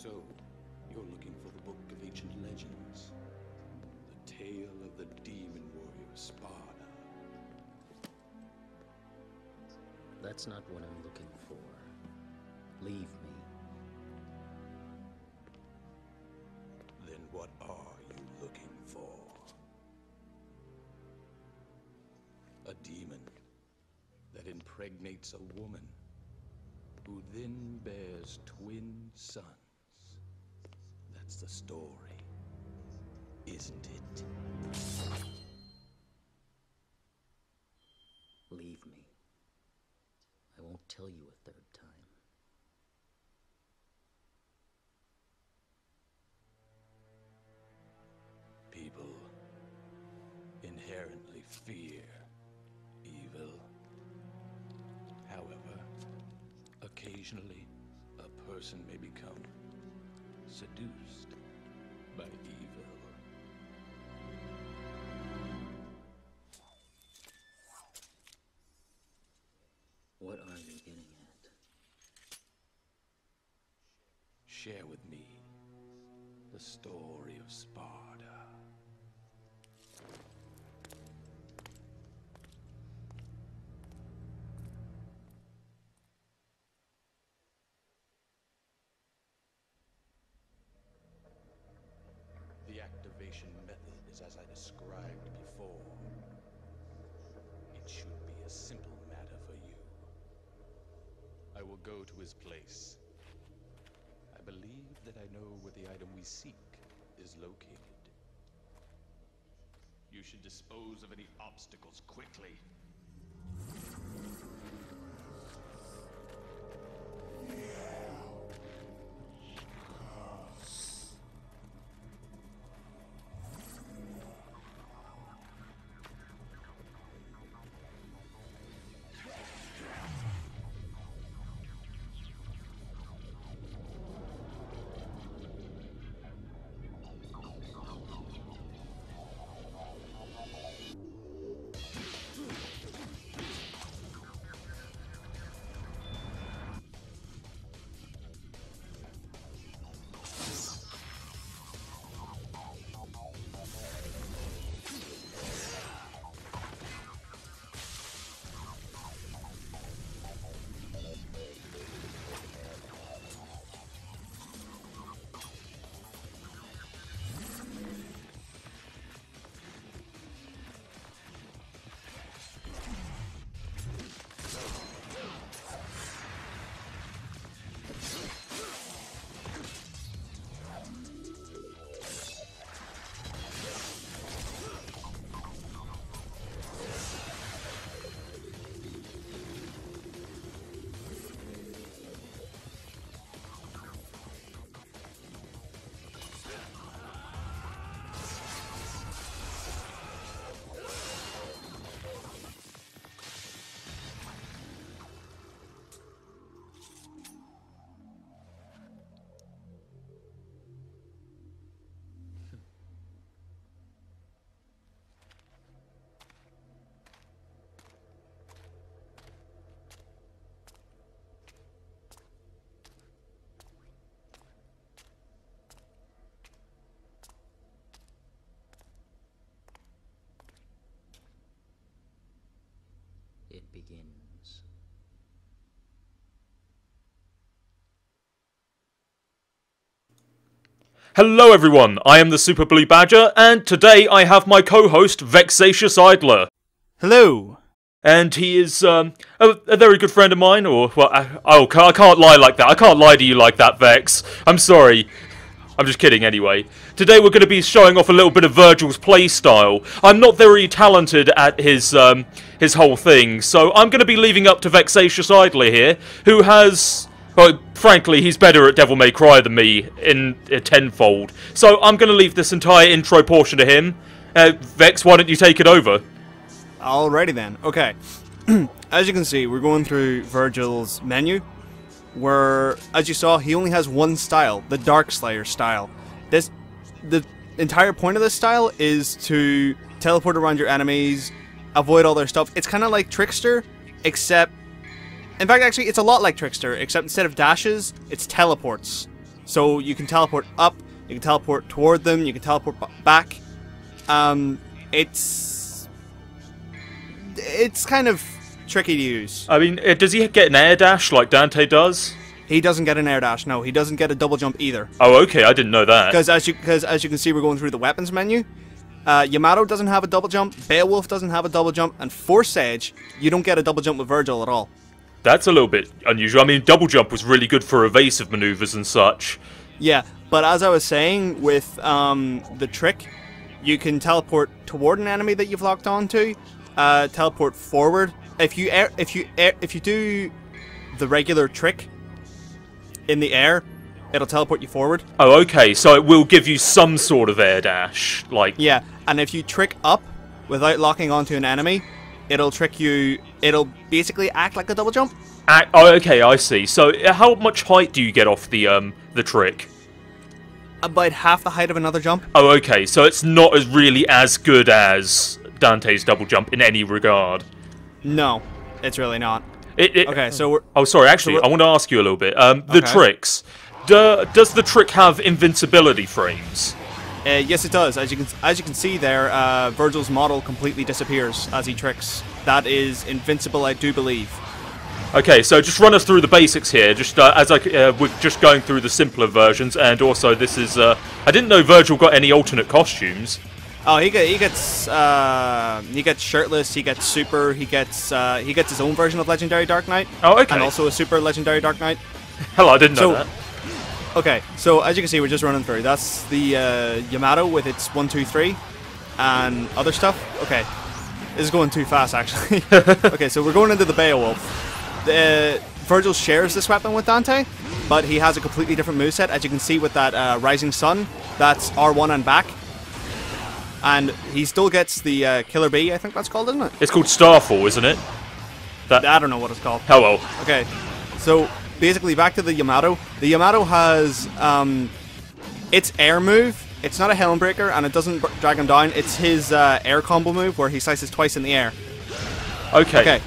So, you're looking for the book of ancient legends. The tale of the demon warrior Sparda. That's not what I'm looking for. Leave me. Then what are you looking for? A demon that impregnates a woman, who then bears twin sons. That's the story, isn't it? Leave me. I won't tell you a third time. People inherently fear evil. However, occasionally a person may become seduced by evil. What are you getting at? Share with me the story of Sparda. The activation method is as I described before. It should be a simple matter for you. I will go to his place. I believe that I know where the item we seek is located. You should dispose of any obstacles quickly. It begins. Hello everyone, I am the Super Blue Badger, and today I have my co-host, Vexatious Idler. Hello. And he is, a very good friend of mine, or, well, I can't lie like that. I can't lie to you like that, Vex. I'm sorry. I'm just kidding anyway. Today we're going to be showing off a little bit of Vergil's playstyle. I'm not very talented at his whole thing, so I'm going to be leaving up to Vexatious Idler here, who has... Well, frankly, he's better at Devil May Cry than me in tenfold. So I'm going to leave this entire intro portion to him. Vex, why don't you take it over? Alrighty then. Okay. As you can see, we're going through Vergil's menu, where, as you saw, he only has one style, the Darkslayer style. The entire point of this style is to teleport around your enemies, avoid all their stuff. It's kind of like Trickster, except... In fact, actually, it's a lot like Trickster, except instead of dashes, it's teleports. So you can teleport up, you can teleport toward them, you can teleport back. It's kind of tricky to use. I mean, does he get an air dash like Dante does? He doesn't get an air dash. No, he doesn't get a double jump either. Oh, okay, I didn't know that. Because as you can see, we're going through the weapons menu. Yamato doesn't have a double jump. Beowulf doesn't have a double jump, and Force Edge, you don't get a double jump with Vergil at all. That's a little bit unusual. I mean, double jump was really good for evasive maneuvers and such. Yeah, but as I was saying with the trick, you can teleport toward an enemy that you've locked onto, teleport forward. If you do the regular trick in the air, it'll teleport you forward. Oh, okay, so it will give you some sort of air dash, like... Yeah, and if you trick up without locking onto an enemy, it'll trick you... It'll basically act like a double jump. Oh, okay, I see. So, how much height do you get off the trick? About half the height of another jump. Oh, okay, so it's not really as good as Dante's double jump in any regard. No, it's really not. Okay, so we're... Oh, sorry, actually, I want to ask you a little bit. The tricks. Does the trick have invincibility frames? Yes, it does. As you can see there, Vergil's model completely disappears as he tricks. That is invincible, I do believe. Okay, so just run us through the basics here. Just we're just going through the simpler versions, and also this is. I didn't know Vergil got any alternate costumes. Oh, he gets shirtless. He gets super. He gets his own version of Legendary Dark Knight. Oh, okay. And also a super Legendary Dark Knight. Hell, I didn't know that. Okay, so as you can see, we're just running through. That's the Yamato with its 1, 2, 3, and other stuff. Okay, this is going too fast, actually. Okay, so we're going into the Beowulf. Vergil shares this weapon with Dante, but he has a completely different moveset. As you can see with that Rising Sun, that's R1 and back. And he still gets the Killer Bee, I think that's called, isn't it? It's called Starfall, isn't it? I don't know what it's called. Oh well. Okay, so basically back to the Yamato. The Yamato has its air move. It's not a Helmbreaker, and it doesn't drag him down. It's his air combo move where he slices twice in the air. Okay. Okay.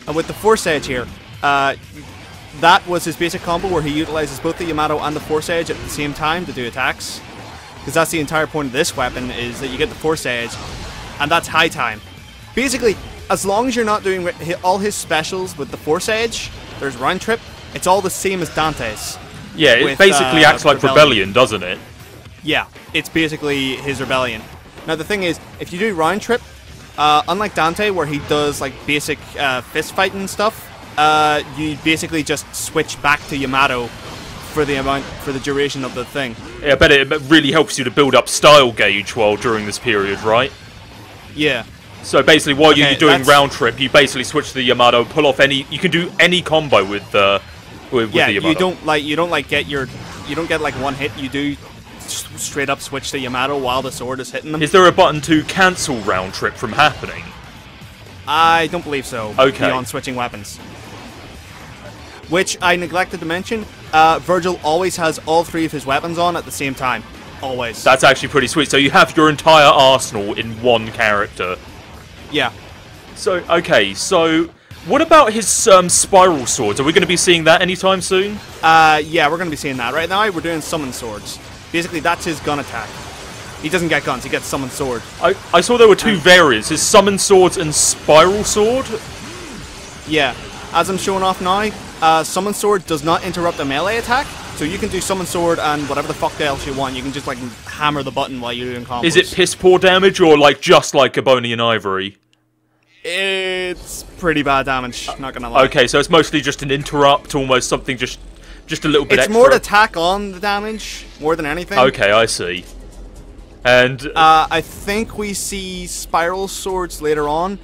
And with the Force Edge here, that was his basic combo where he utilizes both the Yamato and the Force Edge at the same time to do attacks. Because that's the entire point of this weapon, is that you get the Force Edge, and that's high time. Basically, as long as you're not doing all his specials with the Force Edge, there's Round Trip, it's all the same as Dante's. Yeah, it basically acts like Rebellion, doesn't it? Yeah, it's basically his Rebellion. Now the thing is, if you do Round Trip, unlike Dante where he does like basic fist fighting stuff, you basically just switch back to Yamato for the duration of the thing. Yeah, I bet it really helps you to build up style gauge while during this period, right? Yeah. So basically, while you're doing Round Trip, you basically switch to the Yamato, pull off any. You can do any combo with the Yamato. You don't get like one hit. You do straight up switch to Yamato while the sword is hitting them. Is there a button to cancel Round Trip from happening? I don't believe so. Okay. Beyond switching weapons. Which I neglected to mention, Vergil always has all three of his weapons on at the same time. Always. That's actually pretty sweet. So you have your entire arsenal in one character. Yeah. So, okay, so what about his spiral swords? Are we going to be seeing that anytime soon? Yeah, we're going to be seeing that. Right now, we're doing summon swords. Basically, that's his gun attack. He doesn't get guns, he gets summon sword. I saw there were two variants, his summon swords and spiral sword? Yeah. As I'm showing off now, summon sword does not interrupt a melee attack, so you can do summon sword and whatever the fuck else you want. You can just like hammer the button while you're doing combos. Is it piss poor damage or like just like a Bony and Ivory? It's pretty bad damage, not gonna lie. Okay, so it's mostly just an interrupt, almost something just a little bit extra. It's more to tack on the damage, more than anything. Okay, I see. And I think we see spiral swords later on.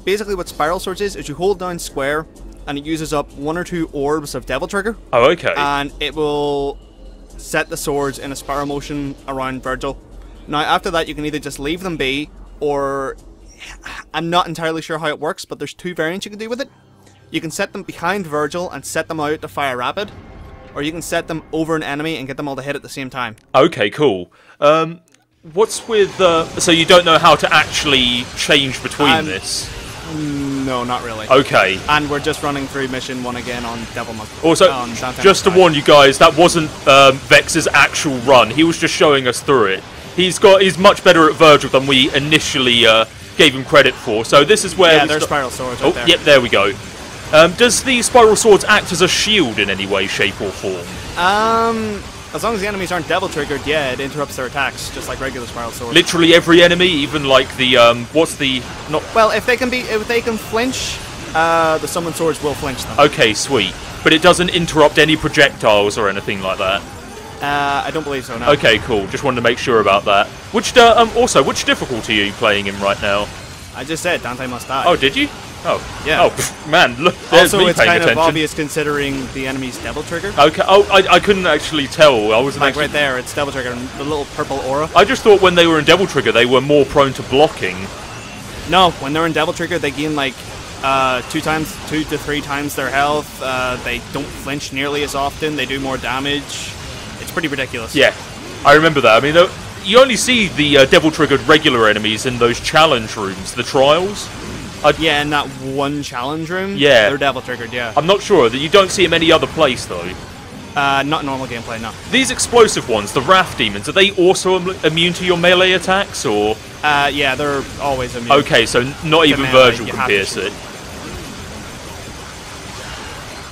Basically what spiral swords is you hold down square and it uses up 1 or 2 orbs of Devil Trigger. Oh, okay. And it will set the swords in a spiral motion around Vergil. Now after that you can either just leave them be, or I'm not entirely sure how it works, but there's 2 variants you can do with it. You can set them behind Vergil and set them out to fire rapid, or you can set them over an enemy and get them all to hit at the same time. Okay, cool. What's with so you don't know how to actually change between this? No, not really. Okay. And we're just running through mission 1 again on Devil Monkey. Also, just to warn you guys, that wasn't Vex's actual run. He was just showing us through it. He's much better at Vergil than we initially gave him credit for. So this is where there's spiral swords right there. Yep, there we go. Does the spiral swords act as a shield in any way, shape, or form? As long as the enemies aren't devil triggered, yeah, it interrupts their attacks, just like regular spiral swords. Literally every enemy, even like the Well, if they can flinch, the summon swords will flinch them. Okay, sweet. But it doesn't interrupt any projectiles or anything like that. I don't believe so. No. Okay, cool. Just wanted to make sure about that. Which difficulty are you playing in right now? I just said Dante must die. Oh, did you? Oh, yeah. Oh, pff, man, look. There's also, me it's paying kind attention. of obvious considering the enemy's devil trigger. Okay. Oh, I couldn't actually tell. I wasn't Like actually... right there, it's devil trigger and the little purple aura. I just thought when they were in Devil Trigger, they were more prone to blocking. No, when they're in devil trigger, they gain like 2 to 3 times their health. They don't flinch nearly as often. They do more damage. It's pretty ridiculous. Yeah, I remember that. I mean, you only see the Devil Triggered regular enemies in those challenge rooms, the trials. Yeah, in that one challenge room. Yeah. They're devil triggered, yeah. I'm not sure that you don't see them any other place though. Not normal gameplay, no. These explosive ones, the Wrath Demons, are they also immune to your melee attacks, or? Yeah, they're always immune. Okay, so not even melee, Vergil you can have to pierce shoot. it.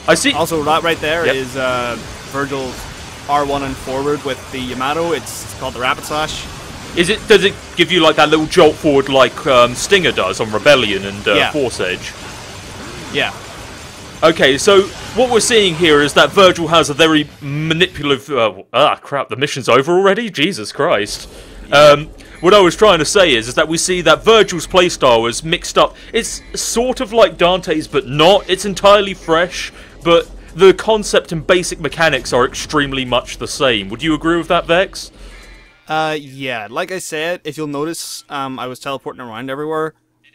I see. Also, that right there Yep. is Vergil's R1 and forward with the Yamato. It's called the Rapid Slash. Does it give you like that little jolt forward like Stinger does on Rebellion and Yeah. Force Edge? Yeah. Okay, so what we're seeing here is that Vergil has a very manipulative... crap, the mission's over already? Jesus Christ. What I was trying to say is that we see that Vergil's playstyle is mixed up. It's sort of like Dante's, but not. It's entirely fresh, but the concept and basic mechanics are extremely much the same. Would you agree with that, Vex? Yeah, like I said, if you'll notice, I was teleporting around everywhere.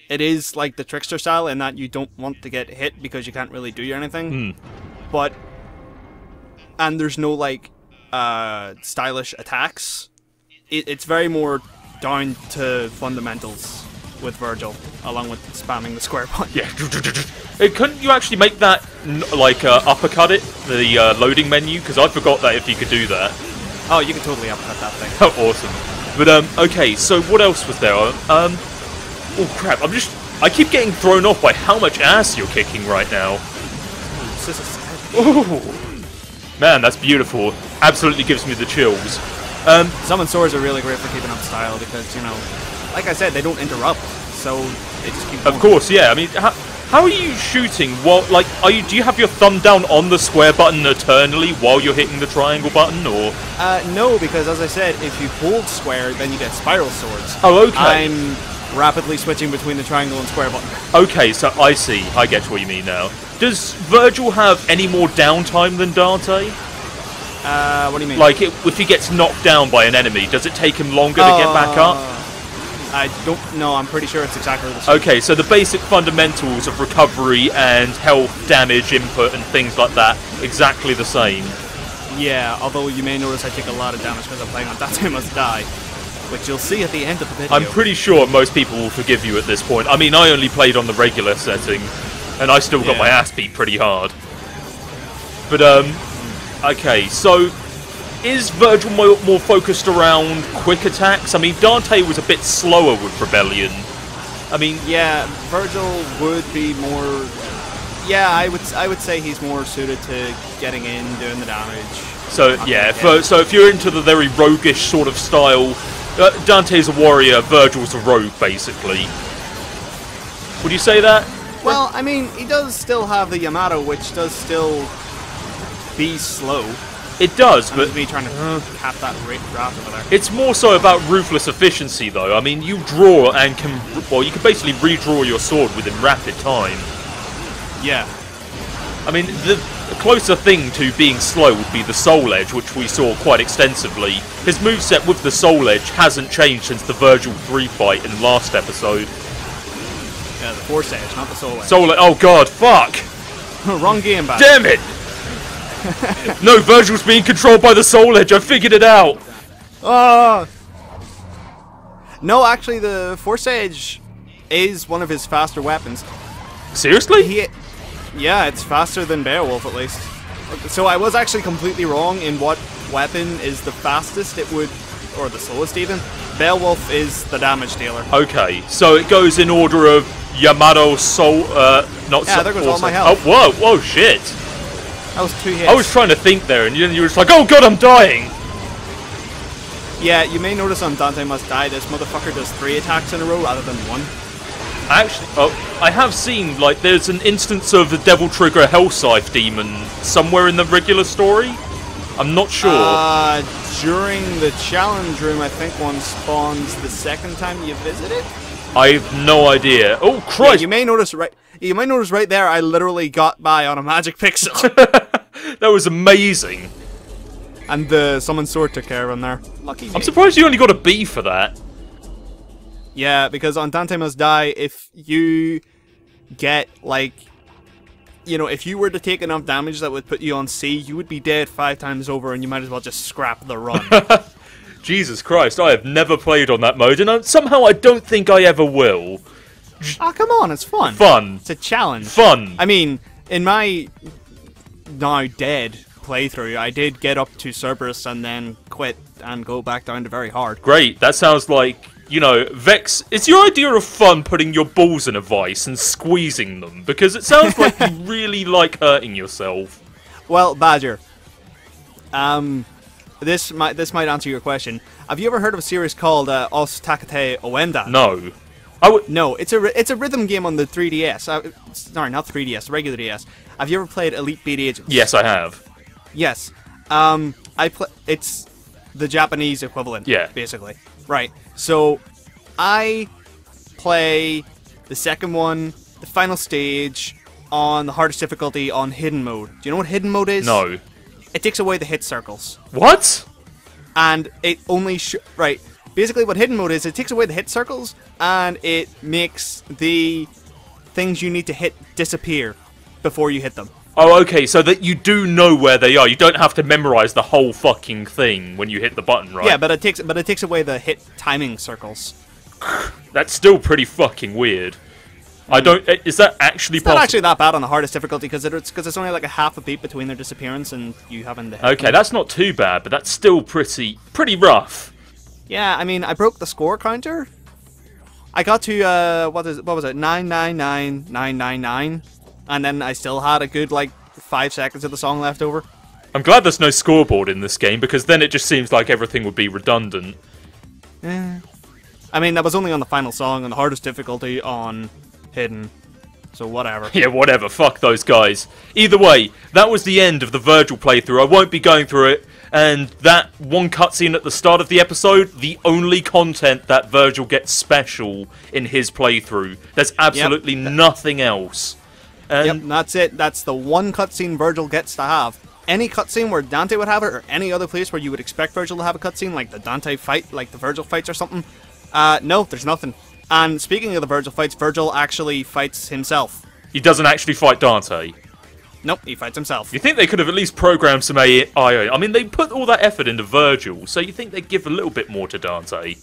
It is like the Trickster style in that you don't want to get hit because you can't really do anything. And there's no, like, stylish attacks. It's very more down to fundamentals with Vergil, along with spamming the square button. Yeah. Couldn't you actually make that, uppercut it, the loading menu? Because I forgot that if you could do that. Oh, you can totally uppercut that thing. Oh, awesome. But, okay, so what else was there? Oh, crap, I keep getting thrown off by how much ass you're kicking right now. This is a sad. Ooh. Man, that's beautiful. Absolutely gives me the chills. Summon swords are really great for keeping up style because, you know, like I said, they don't interrupt, so they just keep going. Of course, yeah. I mean, how are you shooting? Well, like, do you have your thumb down on the square button eternally while you're hitting the triangle button, or? No, because as I said, if you hold square, then you get spiral swords. Oh, okay. I'm rapidly switching between the triangle and square button. Okay, so I see. I get what you mean now. Does Vergil have any more downtime than Dante? What do you mean? Like, if he gets knocked down by an enemy, does it take him longer to get back up? I don't know. I'm pretty sure it's exactly the same. Okay, so the basic fundamentals of recovery and health, damage, input, and things like that, exactly the same. Yeah, although you may notice I take a lot of damage because I'm playing on Dante Must Die, which you'll see at the end of the video. I'm pretty sure most people will forgive you at this point. I mean, I only played on the regular setting, and I still got my ass beat pretty hard. But, okay, so is Vergil more focused around quick attacks? I mean, Dante was a bit slower with Rebellion. I mean... Yeah, Vergil would be more... Yeah, I would say he's more suited to getting in, doing the damage. So, yeah, so if you're into the very roguish sort of style, Dante's a warrior, Vergil's a rogue, basically. Would you say that? Well, I mean, he does still have the Yamato, which does still be slow. It does, but... me trying to cap that draft over there. It's more so about ruthless efficiency, though. I mean, you draw and can... Well, you can basically redraw your sword within rapid time. Yeah. I mean, the closer thing to being slow would be the Soul Edge, which we saw quite extensively. His moveset with the Soul Edge hasn't changed since the Vergil 3 fight in last episode. Yeah, the Force Edge, not the Soul Edge. Soul Edge... Oh, God, fuck! Wrong game, back. Damn it! No, Vergil's being controlled by the Soul Edge. I figured it out. No, actually, the Force Edge is one of his faster weapons. Seriously? Yeah, it's faster than Beowulf at least. So I was actually completely wrong in what weapon is the fastest. It would, or the slowest even. Beowulf is the damage dealer. Okay, so it goes in order of Yamato, Soul, not Yeah, Soul. there goes all my health. Oh, whoa, shit. That was 2 hits. I was trying to think there, and you were just like, oh god, I'm dying! Yeah, you may notice on Dante Must Die, this motherfucker does 3 attacks in a row rather than 1. Actually, I have seen, like, there's an instance of the Devil Trigger Hellscythe demon somewhere in the regular story. I'm not sure. During the challenge room, I think one spawns the second time you visit it. I have no idea. Oh, Christ! Yeah, you may notice right there, I literally got by on a magic pixel. That was amazing. And the summon sword took care of him there. Lucky me. I'm surprised you only got a B for that. Yeah, because on Dante Must Die, if you get, like, you know, if you were to take enough damage that would put you on C, you would be dead 5 times over, and you might as well just scrap the run. Jesus Christ, I have never played on that mode, and somehow I don't think I ever will. Ah, come on, it's fun. Fun. It's a challenge. Fun. I mean, in my now dead playthrough, I did get up to Cerberus and then quit and go back down to very hard. Great, that sounds like, you know, Vex, it's your idea of fun putting your balls in a vice and squeezing them, because it sounds like you really like hurting yourself. Well, Badger, this might answer your question. Have you ever heard of a series called Os Takate Owenda? No. No, it's a rhythm game on the 3DS. Sorry, not 3DS, the regular DS. Have you ever played Elite Beat Agents? Yes, I have. Yes. It's the Japanese equivalent. Yeah. Basically. Right. So, I play the second one, the final stage, on the hardest difficulty on hidden mode. Do you know what hidden mode is? No. It takes away the hit circles. What? And it only right. Basically, what hidden mode is, it takes away the hit circles, and it makes the things you need to hit disappear before you hit them. Oh, okay, so that you do know where they are. You don't have to memorize the whole fucking thing when you hit the button, right? Yeah, but it takes away the hit timing circles. That's still pretty fucking weird. I don't. Is that actually It's not possible? actually that bad on the hardest difficulty because it's only like a half a beat between their disappearance and you having the hit. Okay, that's not too bad, but that's still pretty rough. Yeah, I mean, I broke the score counter. I got to what was it 999999, and then I still had a good like 5 seconds of the song left over. I'm glad there's no scoreboard in this game, because then it just seems like everything would be redundant. I mean, that was only on the final song and the hardest difficulty on hidden, so whatever. Yeah, whatever, fuck those guys. Either way, that was the end of the Vergil playthrough. I won't be going through it, and that one cutscene at the start of the episode, the only content that Vergil gets special in his playthrough. There's absolutely nothing else. And Yep, that's it. That's the one cutscene Vergil gets to have. Any cutscene where Dante would have it, or any other place where you would expect Vergil to have a cutscene, like the Dante fight, like the Vergil fights or something, no, there's nothing. And speaking of the Vergil fights, Vergil actually fights himself. he doesn't actually fight Dante. Nope, he fights himself. You think they could have at least programmed some AI? I mean, they put all that effort into Vergil, so you think they'd give a little bit more to Dante?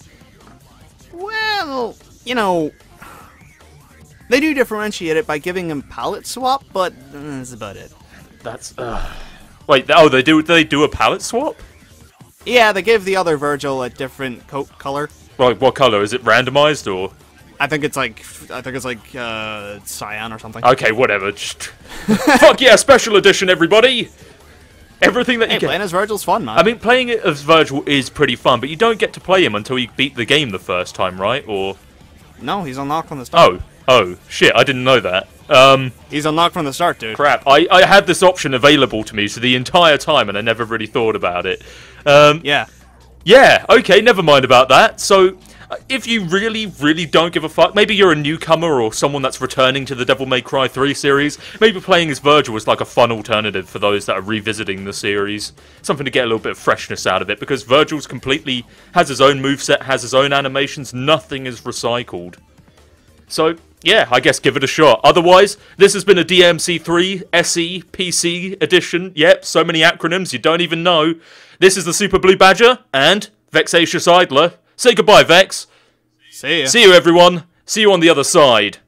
Well, you know, they do differentiate it by giving him palette swap, but that's about it. That's wait. Oh, they do a palette swap? Yeah, they give the other Vergil a different coat color. Right, what color? Is it randomized or? I think it's like cyan or something. Okay, whatever. Just fuck yeah, special edition, everybody. Everything that you Hey, get. playing as Vergil's fun, man. I mean, playing it as Vergil is pretty fun, but you don't get to play him until you beat the game the first time, right? Or no, he's unlocked from the start. oh, shit! I didn't know that. He's unlocked from the start, dude. Crap. I had this option available to me so the entire time, and I never really thought about it. Yeah. Yeah, okay, never mind about that. So, if you really, really don't give a fuck, maybe you're a newcomer or someone that's returning to the Devil May Cry 3 series, maybe playing as Vergil is like a fun alternative for those that are revisiting the series. Something to get a little bit of freshness out of it, because Vergil's completely has his own moveset, has his own animations, nothing is recycled. So, yeah, I guess give it a shot. Otherwise, this has been a DMC3 SE PC edition. Yep, so many acronyms you don't even know. This is the Super Blue Badger and Vexatious Idler. Say goodbye, Vex. See ya. See you, everyone. See you on the other side.